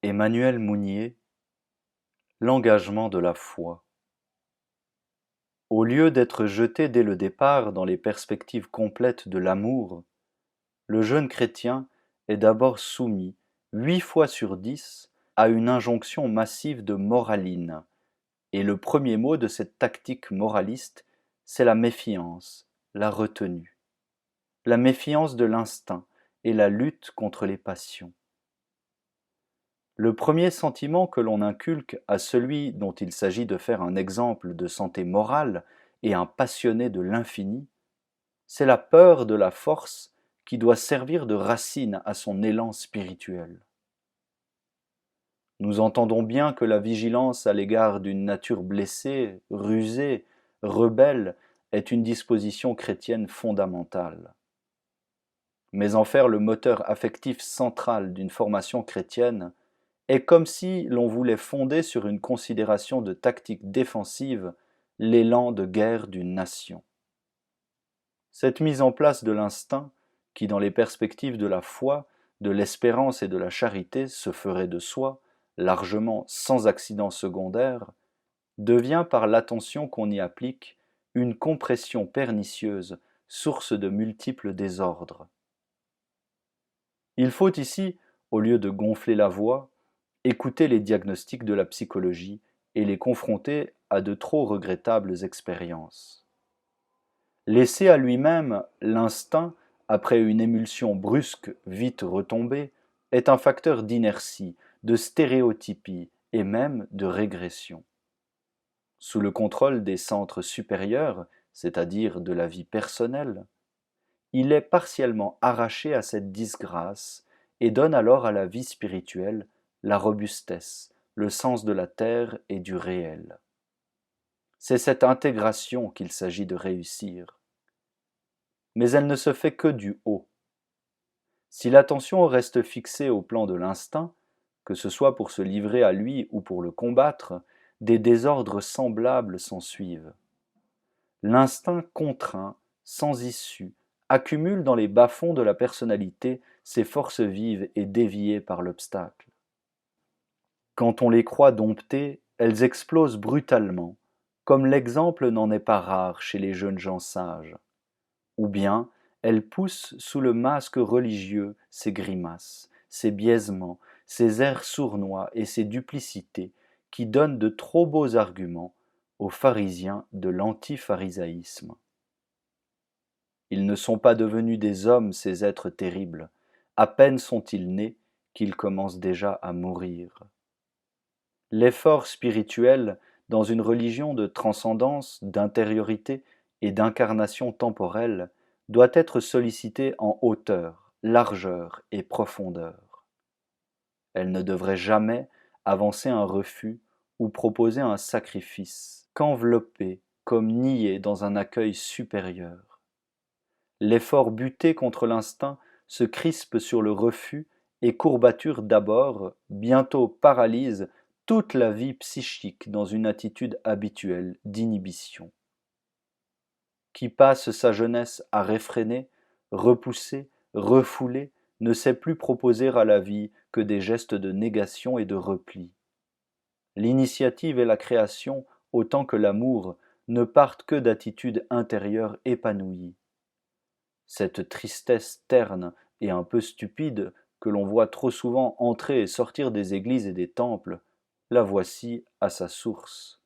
Emmanuel Mounier, l'engagement de la foi. Au lieu d'être jeté dès le départ dans les perspectives complètes de l'amour, le jeune chrétien est d'abord soumis, 8 fois sur 10, à une injonction massive de moraline, et le premier mot de cette tactique moraliste, c'est la méfiance, la retenue. La méfiance de l'instinct et la lutte contre les passions. Le premier sentiment que l'on inculque à celui dont il s'agit de faire un exemple de santé morale et un passionné de l'infini, c'est la peur de la force qui doit servir de racine à son élan spirituel. Nous entendons bien que la vigilance à l'égard d'une nature blessée, rusée, rebelle est une disposition chrétienne fondamentale. Mais en faire le moteur affectif central d'une formation chrétienne est comme si l'on voulait fonder sur une considération de tactique défensive l'élan de guerre d'une nation. Cette mise en place de l'instinct, qui dans les perspectives de la foi, de l'espérance et de la charité se ferait de soi, largement sans accident secondaire, devient par l'attention qu'on y applique une compression pernicieuse, source de multiples désordres. Il faut ici, au lieu de gonfler la voix, écouter les diagnostics de la psychologie et les confronter à de trop regrettables expériences. Laissé à lui-même, l'instinct, après une émulsion brusque vite retombée, est un facteur d'inertie, de stéréotypie et même de régression. Sous le contrôle des centres supérieurs, c'est-à-dire de la vie personnelle, il est partiellement arraché à cette disgrâce et donne alors à la vie spirituelle la robustesse, le sens de la terre et du réel. C'est cette intégration qu'il s'agit de réussir. Mais elle ne se fait que du haut. Si l'attention reste fixée au plan de l'instinct, que ce soit pour se livrer à lui ou pour le combattre, des désordres semblables s'ensuivent. L'instinct contraint, sans issue, accumule dans les bas-fonds de la personnalité ses forces vives et déviées par l'obstacle. Quand on les croit domptées, elles explosent brutalement, comme l'exemple n'en est pas rare chez les jeunes gens sages. Ou bien, elles poussent sous le masque religieux ces grimaces, ces biaisements, ces airs sournois et ces duplicités qui donnent de trop beaux arguments aux pharisiens de l'antipharisaïsme. Ils ne sont pas devenus des hommes, ces êtres terribles. À peine sont-ils nés qu'ils commencent déjà à mourir. L'effort spirituel dans une religion de transcendance, d'intériorité et d'incarnation temporelle doit être sollicité en hauteur, largeur et profondeur. Elle ne devrait jamais avancer un refus ou proposer un sacrifice, qu'envelopper comme nier dans un accueil supérieur. L'effort buté contre l'instinct se crispe sur le refus et courbature d'abord, bientôt paralyse toute la vie psychique dans une attitude habituelle d'inhibition. Qui passe sa jeunesse à réfréner, repousser, refouler, ne sait plus proposer à la vie que des gestes de négation et de repli. L'initiative et la création, autant que l'amour, ne partent que d'attitudes intérieures épanouies. Cette tristesse terne et un peu stupide que l'on voit trop souvent entrer et sortir des églises et des temples, la voici à sa source.